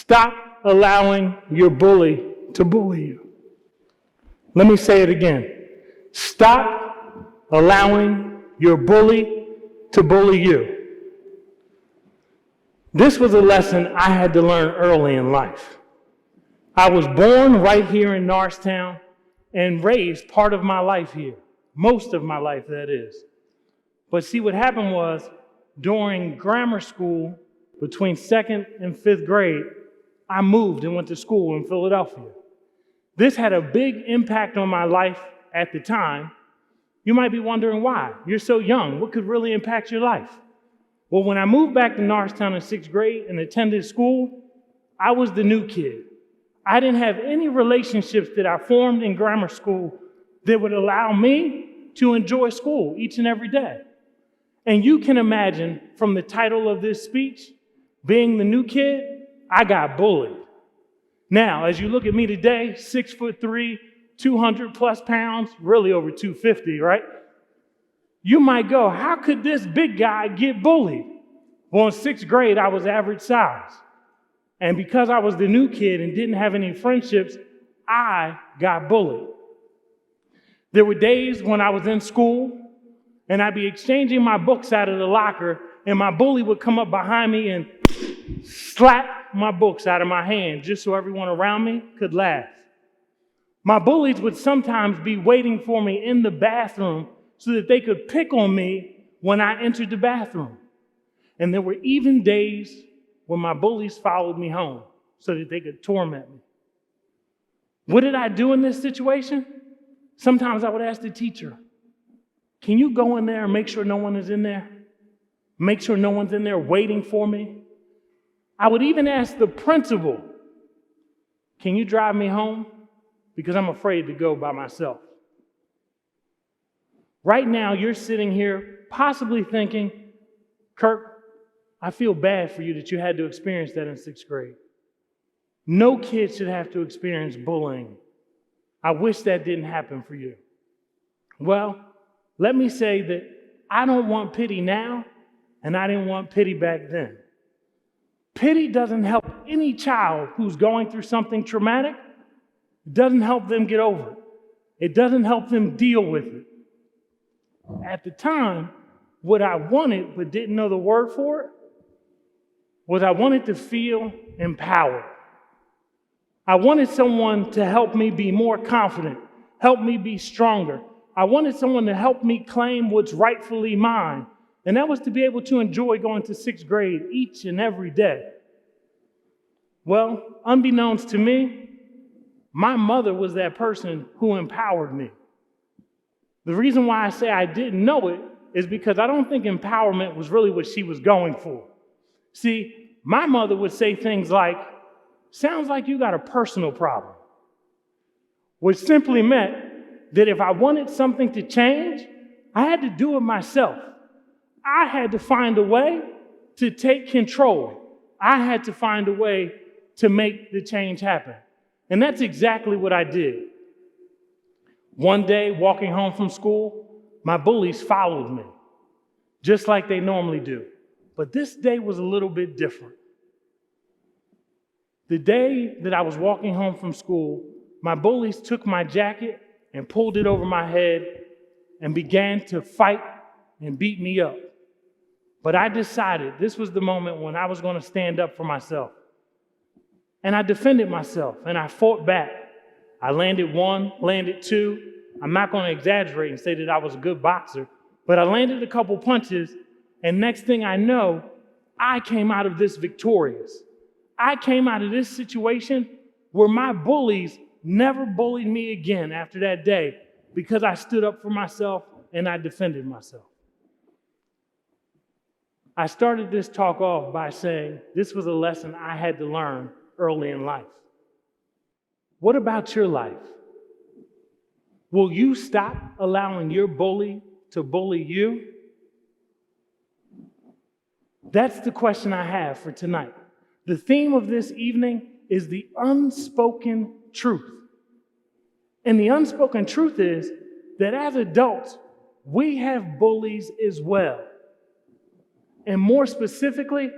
Stop allowing your bully to bully you. Let me say it again. Stop allowing your bully to bully you. This was a lesson I had to learn early in life. I was born right here in Norristown and raised part of my life here. Most of my life, that is. But see, what happened was, during grammar school, between 2nd and 5th grade, I moved and went to school in Philadelphia. This had a big impact on my life at the time. You might be wondering why. You're so young. What could really impact your life? Well, when I moved back to Norristown in 6th grade and attended school, I was the new kid. I didn't have any relationships that I formed in grammar school that would allow me to enjoy school each and every day. And you can imagine from the title of this speech, being the new kid, I got bullied. Now, as you look at me today, 6'3", 200 plus pounds, really over 250, right? You might go, how could this big guy get bullied? Well, in 6th grade, I was average size. And because I was the new kid and didn't have any friendships, I got bullied. There were days when I was in school and I'd be exchanging my books out of the locker and my bully would come up behind me and slap my books out of my hand just so everyone around me could laugh. My bullies would sometimes be waiting for me in the bathroom so that they could pick on me when I entered the bathroom. And there were even days when my bullies followed me home so that they could torment me. What did I do in this situation? Sometimes I would ask the teacher, can you go in there and make sure no one is in there? Make sure no one's in there waiting for me? I would even ask the principal, can you drive me home? Because I'm afraid to go by myself. Right now, you're sitting here possibly thinking, Kirk, I feel bad for you that you had to experience that in 6th grade. No kid should have to experience bullying. I wish that didn't happen for you. Well, let me say that I don't want pity now, and I didn't want pity back then. Pity doesn't help any child who's going through something traumatic. It doesn't help them get over it. It doesn't help them deal with it. At the time, what I wanted but didn't know the word for it was I wanted to feel empowered. I wanted someone to help me be more confident, help me be stronger. I wanted someone to help me claim what's rightfully mine. And that was to be able to enjoy going to 6th grade each and every day. Well, unbeknownst to me, my mother was that person who empowered me. The reason why I say I didn't know it is because I don't think empowerment was really what she was going for. See, my mother would say things like, sounds like you got a personal problem, which simply meant that if I wanted something to change, I had to do it myself. I had to find a way to take control. I had to find a way to make the change happen. And that's exactly what I did. One day, walking home from school, my bullies followed me, just like they normally do. But this day was a little bit different. The day that I was walking home from school, my bullies took my jacket and pulled it over my head and began to fight and beat me up. But I decided this was the moment when I was going to stand up for myself. And I defended myself, and I fought back. I landed one, landed two. I'm not going to exaggerate and say that I was a good boxer, but I landed a couple punches, and next thing I know, I came out of this victorious. I came out of this situation where my bullies never bullied me again after that day because I stood up for myself and I defended myself. I started this talk off by saying this was a lesson I had to learn early in life. What about your life? Will you stop allowing your bully to bully you? That's the question I have for tonight. The theme of this evening is the unspoken truth. And the unspoken truth is that as adults, we have bullies as well. And more specifically,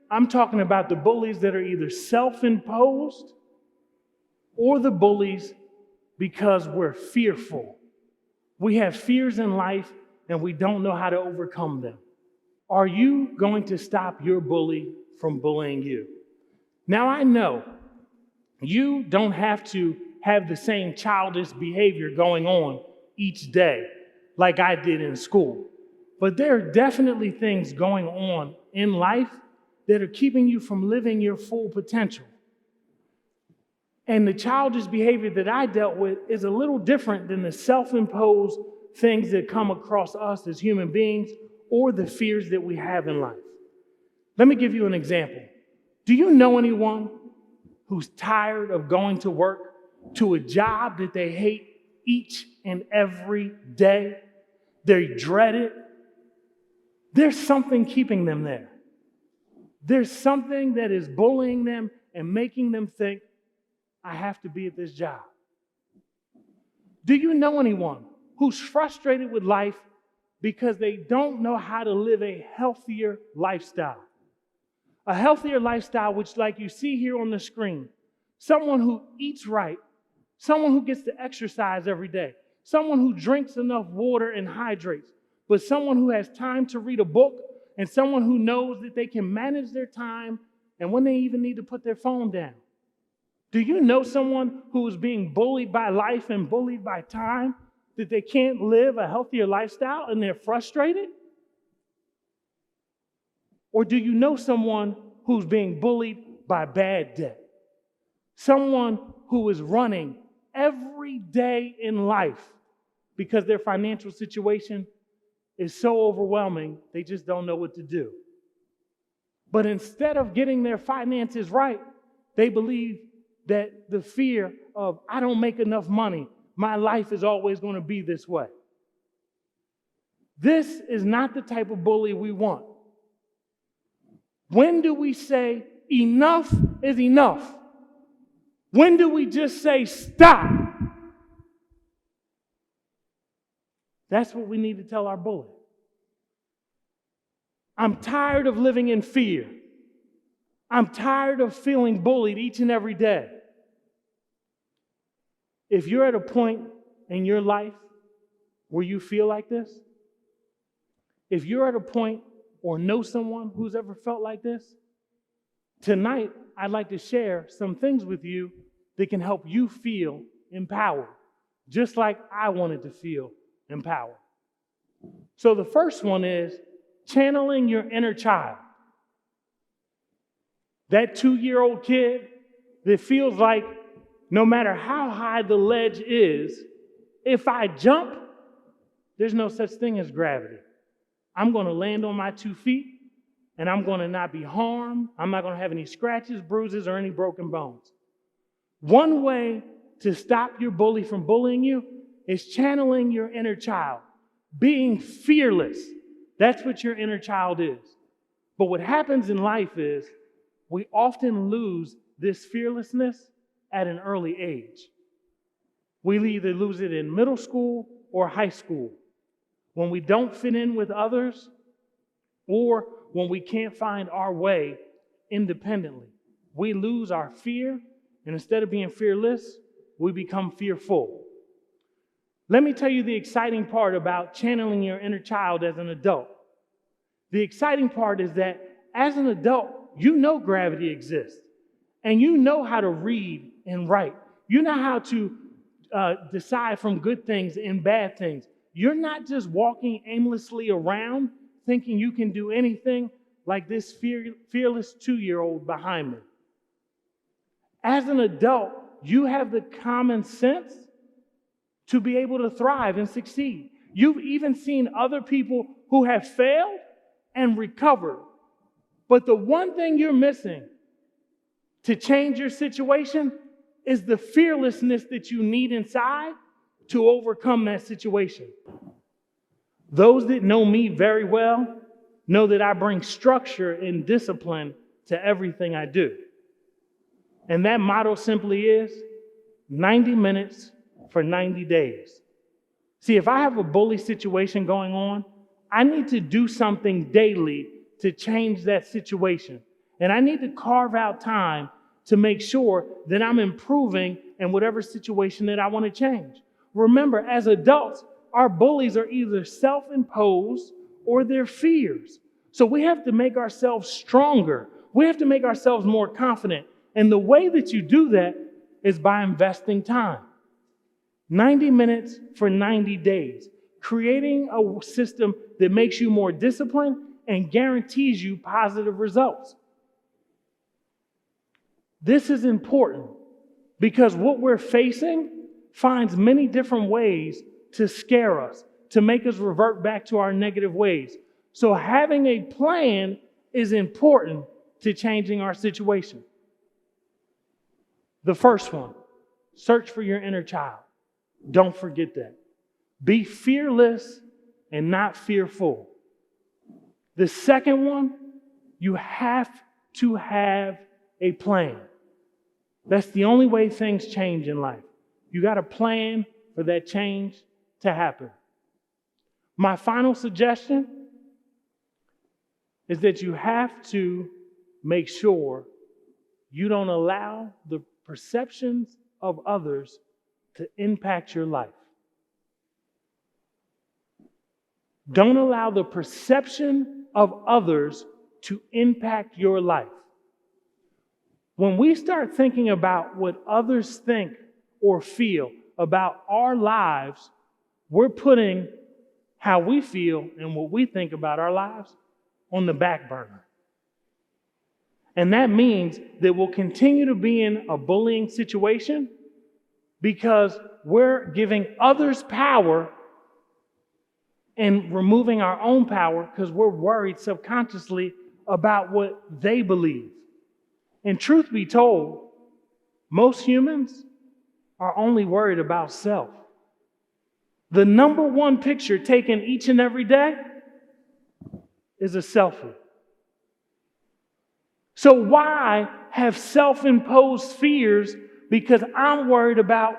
I'm talking about the bullies that are either self-imposed or the bullies because we're fearful. We have fears in life and we don't know how to overcome them. Are you going to stop your bully from bullying you? Now, I know you don't have to have the same childish behavior going on each day like I did in school. But there are definitely things going on in life that are keeping you from living your full potential. And the childish behavior that I dealt with is a little different than the self-imposed things that come across us as human beings or the fears that we have in life. Let me give you an example. Do you know anyone who's tired of going to work to a job that they hate each and every day? They dread it. There's something keeping them there. There's something that is bullying them and making them think, I have to be at this job. Do you know anyone who's frustrated with life because they don't know how to live a healthier lifestyle? A healthier lifestyle, which, like you see here on the screen, someone who eats right, someone who gets to exercise every day, someone who drinks enough water and hydrates, but someone who has time to read a book and someone who knows that they can manage their time and when they even need to put their phone down. Do you know someone who is being bullied by life and bullied by time, that they can't live a healthier lifestyle and they're frustrated? Or do you know someone who's being bullied by bad debt? Someone who is running every day in life because their financial situation is so overwhelming, they just don't know what to do. But instead of getting their finances right, they believe that the fear of, I don't make enough money, my life is always going to be this way. This is not the type of bully we want. When do we say enough is enough? When do we just say stop? That's what we need to tell our bully. I'm tired of living in fear. I'm tired of feeling bullied each and every day. If you're at a point in your life where you feel like this, if you're at a point or know someone who's ever felt like this, tonight I'd like to share some things with you that can help you feel empowered, just like I wanted to feel empowered. So the first one is channeling your inner child. That 2-year-old kid that feels like no matter how high the ledge is, if I jump, there's no such thing as gravity. I'm going to land on my 2 feet and I'm going to not be harmed. I'm not going to have any scratches, bruises, or any broken bones. One way to stop your bully from bullying you is channeling your inner child, being fearless. That's what your inner child is. But what happens in life is we often lose this fearlessness at an early age. We either lose it in middle school or high school, when we don't fit in with others, or when we can't find our way independently. We lose our fear, and instead of being fearless, we become fearful. Let me tell you the exciting part about channeling your inner child as an adult. The exciting part is that as an adult, you know gravity exists, and you know how to read and write. You know how to decide from good things and bad things. You're not just walking aimlessly around thinking you can do anything like this fearless 2-year-old behind me. As an adult, you have the common sense to be able to thrive and succeed. You've even seen other people who have failed and recovered. But the one thing you're missing to change your situation is the fearlessness that you need inside to overcome that situation. Those that know me very well know that I bring structure and discipline to everything I do. And that motto simply is 90 minutes for 90 days. See, if I have a bully situation going on, I need to do something daily to change that situation. And I need to carve out time to make sure that I'm improving in whatever situation that I want to change. Remember, as adults, our bullies are either self-imposed or they're fears. So we have to make ourselves stronger. We have to make ourselves more confident. And the way that you do that is by investing time. 90 minutes for 90 days. Creating a system that makes you more disciplined and guarantees you positive results. This is important because what we're facing finds many different ways to scare us, to make us revert back to our negative ways. So having a plan is important to changing our situation. The first one, search for your inner child. Don't forget that. Be fearless and not fearful. The second one, you have to have a plan. That's the only way things change in life. You got to plan for that change to happen. My final suggestion is that you have to make sure you don't allow the perceptions of others to impact your life. Don't allow the perception of others to impact your life. When we start thinking about what others think or feel about our lives, we're putting how we feel and what we think about our lives on the back burner. And that means that we'll continue to be in a bullying situation because we're giving others power and removing our own power because we're worried subconsciously about what they believe. And truth be told, most humans are only worried about self. The number one picture taken each and every day is a selfie. So why have self-imposed fears because I'm worried about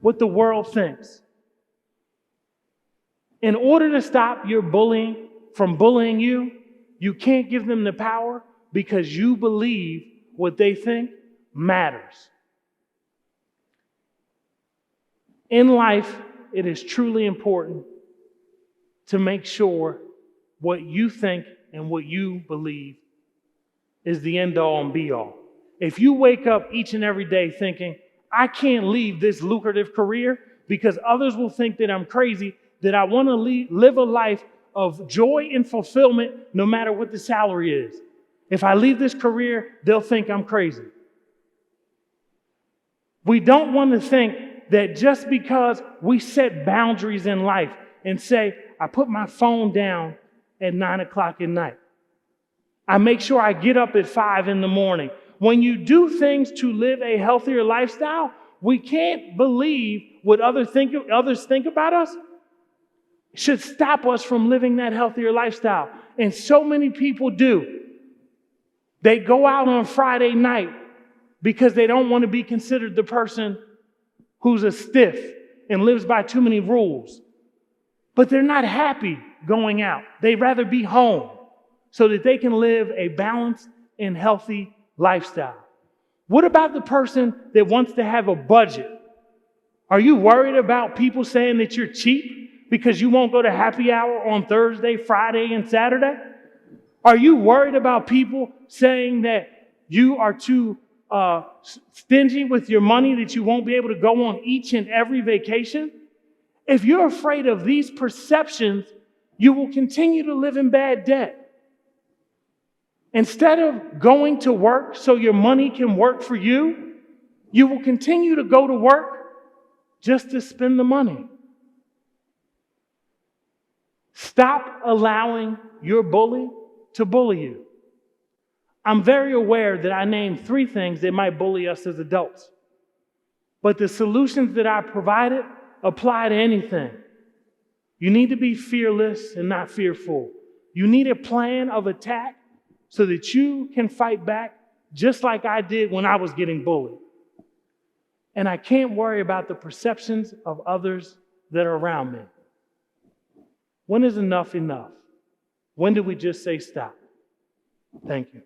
what the world thinks? In order to stop your bullying from bullying you, you can't give them the power because you believe what they think matters. In life, it is truly important to make sure what you think and what you believe is the end all and be all. If you wake up each and every day thinking, I can't leave this lucrative career because others will think that I'm crazy, that I want to live a life of joy and fulfillment no matter what the salary is. If I leave this career, they'll think I'm crazy. We don't want to think that just because we set boundaries in life and say, I put my phone down at 9 o'clock at night. I make sure I get up at 5 in the morning. When you do things to live a healthier lifestyle, we can't believe what others think about us. It should stop us from living that healthier lifestyle. And so many people do. They go out on Friday night because they don't want to be considered the person who's a stiff and lives by too many rules. But they're not happy going out. They'd rather be home so that they can live a balanced and healthy lifestyle. What about the person that wants to have a budget? Are you worried about people saying that you're cheap because you won't go to happy hour on Thursday, Friday, and Saturday? Are you worried about people saying that you are too stingy with your money, that you won't be able to go on each and every vacation? If you're afraid of these perceptions, you will continue to live in bad debt. Instead of going to work so your money can work for you, you will continue to go to work just to spend the money. Stop allowing your bully to bully you. I'm very aware that I named 3 things that might bully us as adults. But the solutions that I provided apply to anything. You need to be fearless and not fearful. You need a plan of attack so that you can fight back just like I did when I was getting bullied. And I can't worry about the perceptions of others that are around me. When is enough enough? When do we just say stop? Thank you.